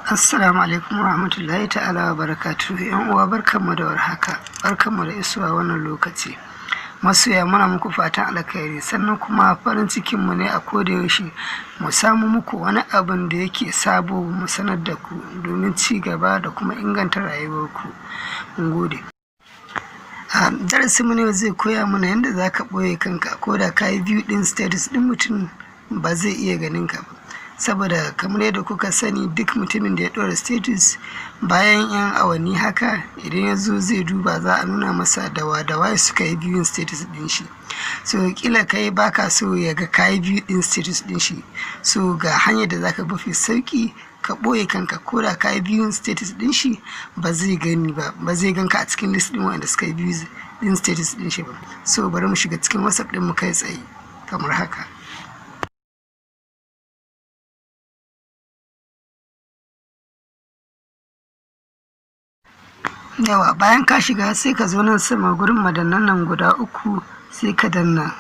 Assalamu alaikum warahmatullahi ta'ala wa barakatuhu. Yan uwa barkanmu da warhaka, barkanmu da isuwa wannan lokaci. Masoya muna muku fatan alkhairi, sannan kuma farin cikin mu ne a koda yaushe mu samu muku wani abin da yake sabo mu sanar da ku domin ci gaba da kuma inganta rayuwarku. Mun gode. Darasin mu ne zai koya mana yadda zaka boye kanka ko da ka yi view din status din mutum ba zai iya ganin ka ba. Saboda kamar yadda kuka sani duk mutumin da ya ɗora status bayan 'yan awanni haka idan ya zo zai duba za a nuna masa dawa suka yi viewing status din shi. So kila kai baka so ya ga kayi view din status din shi, so ga hanyar da zaka bi sauki ka ɓoye kanka ko da kayi viewing status din shi ba zai gani ba, ba zai ganka a cikin list din wanda suka yi view din status din shi ba. So bari mu shiga cikin WhatsApp din mu kai tsaye kamar haka. Yawa bayan ka shiga sai ka zo nan sama gurin madannan nan guda uku sai ka danna.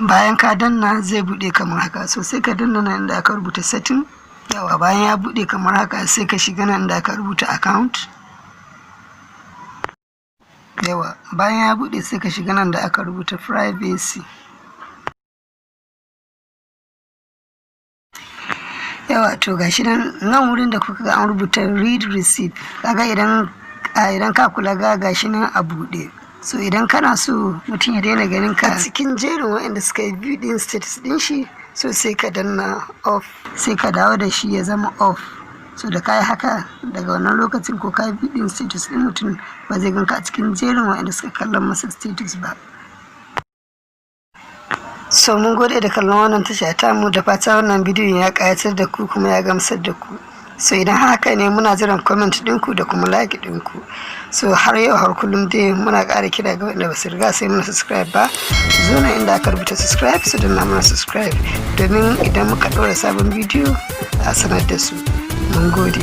Bayan ka danna zai bude kamar haka, so sai ka danna nan inda aka rubuta setting. Yawa bayan ya bude kamar haka sai ka shiga nan inda aka rubuta account. Yawa bayan ya bude sai ka shiga nan da aka rubuta privacy. Yawa to gashi nan wurin da kuka ga an rubuta read receipt, kaga idan ka kula ga gashi nan a buɗe. So idan kana so mutum ya daina ganin ka cikin jerin waɗanda suka yi view din status din shi, so sai ka danna off, sai ka dawo da shi ya zama off. So da kai haka daga wannan lokacin ko ka yi view din status din mutum ba zai ganka a cikin jerin waɗanda suka kallon masa status ba. So mun gode da kallon wannan tasha ta mu, da fata wannan bidiyon ya ƙayatar da ku kuma ya gamsar da ku. So idan haka ne muna jiran comment ɗinku da kuma like ɗinku. So har yau har kullum dai muna ƙara kira ga wanda ba su riga sai muna subscribe ba, zo na inda aka rubuta subscribe su danna mana subscribe domin idan muka ɗora sabon bidiyo a sanar da su. Mun gode.